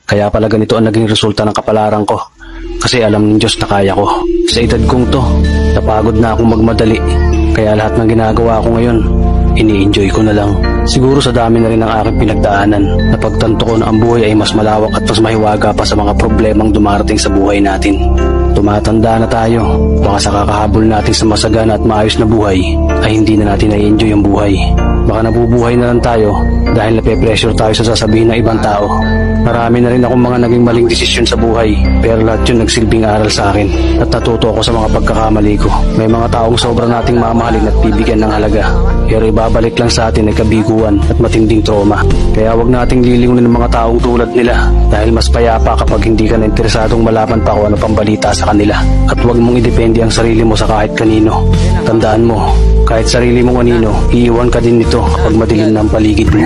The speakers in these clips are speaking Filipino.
Kaya pala ganito ang naging resulta ng kapalaran ko. Kasi alam ng Diyos na kaya ko. Sa edad kong to, napagod na akong magmadali. Kaya lahat ng ginagawa ko ngayon, ini-enjoy ko na lang. Siguro sa dami na rin ng aking pinagdaanan, napagtanto ko na ang buhay ay mas malawak at mas mahiwaga pa sa mga problemang dumarating sa buhay natin. Tumatanda na tayo, baka sa kakahabol natin sa masagana at maayos na buhay, ay hindi na natin na-enjoy ang buhay. Baka nabubuhay na lang tayo dahil nape-pressure tayo sa sasabihin ng ibang tao. Marami na rin akong mga naging maling desisyon sa buhay, pero lahat yun nagsilbing aral sa akin at natuto ako sa mga pagkakamali ko. May mga taong sobra nating mamahalin at bibigyan ng halaga, pero ibabalik lang sa atin ay kabiguan at matinding trauma. Kaya wag nating lilingunin ng mga taong tulad nila dahil mas payapa kapag hindi ka na interesadong malaman pa kung ano pang balita sa kanila. At wag mong idepende ang sarili mo sa kahit kanino. Tandaan mo, kahit sarili mong anino, iiwan ka din nito kapag madilim na ang paligid mo.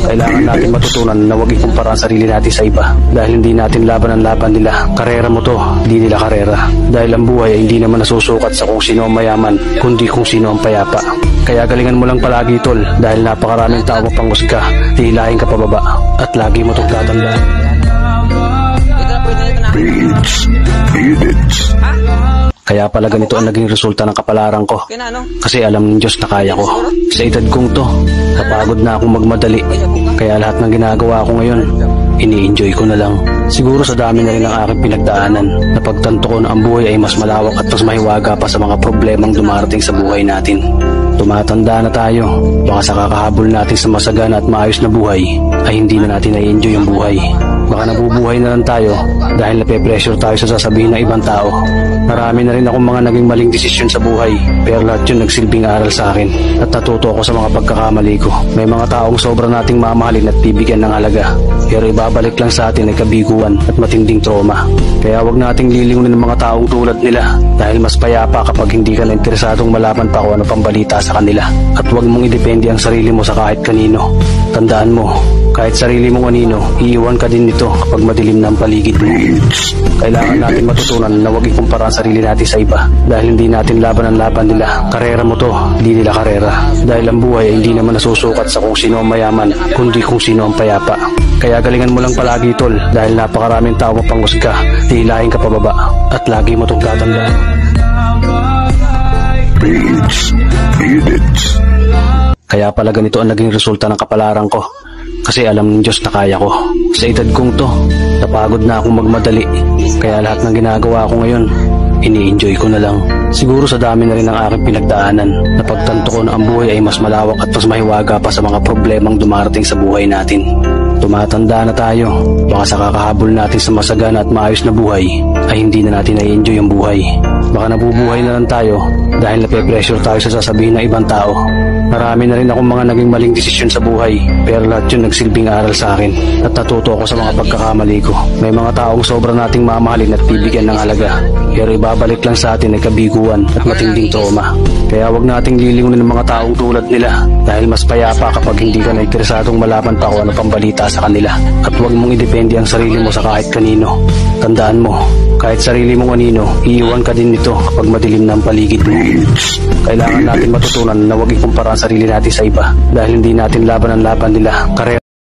Kailangan natin matutunan na wag ikumpara ang sarili natin sa iba dahil hindi natin laban ang laban nila. Karera mo to, hindi nila karera. Dahil ang buhay ay hindi naman nasusukat sa kung sino ang mayaman, kundi kung sino ang payapa. Kaya galingan mo lang palagi, tol, dahil napakaraming tao mapanghusga, hihilahin ka pababa at lagi mo itong tatandaan. Kaya pala ganito ang naging resulta ng kapalaran ko. Kasi alam ng Diyos na kaya ko. Sa edad kong to, napagod na akong magmadali. Kaya lahat ng ginagawa ko ngayon, ini-enjoy ko na lang. Siguro sa dami na rin ng aking pinagdaanan, napagtanto ko na ang buhay ay mas malawak at mas mahiwaga pa sa mga problemang dumarating sa buhay natin. Tumatanda na tayo, baka sa kakahabol natin sa masagana at maayos na buhay, ay hindi na natin na-enjoy ang buhay. Baka nabubuhay na lang tayo dahil nape-pressure tayo sa sasabihin ng ibang tao. Marami na rin akong mga naging maling desisyon sa buhay, pero lahat yun nagsilbing aral sa akin at natuto ako sa mga pagkakamali ko. May mga taong sobra nating mamahalin at bibigyan ng halaga, pero ibabalik lang sa atin ay kabiguan at matinding trauma. Kaya wag nating lilingunin ng mga taong tulad nila dahil mas payapa kapag hindi ka na interesadong malaman pa kung ano pang balita sa kanila. At wag mong idepende ang sarili mo sa kahit kanino. Tandaan mo, kahit sarili mong anino, iiwan ka din nito kapag madilim na ang paligid mo. Kailangan natin matutunan na wag ikumpara ang sarili natin sa iba dahil hindi natin laban ang laban nila. Karera mo to, hindi nila karera. Dahil ang buhay ay hindi naman nasusukat sa kung sino ang mayaman, kundi kung sino ang payapa. Kaya galingan mo lang palagi, tol, dahil napakaraming tao mapanghusga, hihilahin ka pababa at lagi mo itong tatandaan. Kaya pala ganito ang naging resulta ng kapalaran ko. Kasi alam ng Diyos na kaya ko. Sa edad kong to, napagod na akong magmadali. Kaya lahat ng ginagawa ko ngayon, ini-enjoy ko na lang. Siguro sa dami na rin ng aking pinagdaanan, napagtanto ko na ang buhay ay mas malawak at mas mahiwaga pa sa mga problemang dumarating sa buhay natin. Tumatanda na tayo, baka sa kakahabol natin sa masagana at maayos na buhay, ay hindi na natin na-enjoy ang buhay. Baka nabubuhay na lang tayo dahil nape-pressure tayo sa sasabihin ng ibang tao. Marami na rin akong mga naging maling desisyon sa buhay, pero lahat yun nagsilbing aral sa akin at natuto ako sa mga pagkakamali ko. May mga taong sobra nating mamahalin at bibigyan ng halaga, pero ibabalik lang sa atin ay kabiguan at matinding trauma. Kaya wag nating lilingunin ng mga taong tulad nila dahil mas payapa kapag hindi ka na interesadong malaman pa kung ano pang balita sa kanila. At wag mong idepende ang sarili mo sa kahit kanino. Tandaan mo, kahit sarili mong anino, iiwan ka din nito kapag madilim na ang paligid mo. Kailangan natin matutunan na wag ikumpara ang sarili natin sa iba dahil hindi natin laban ang laban nila. Karera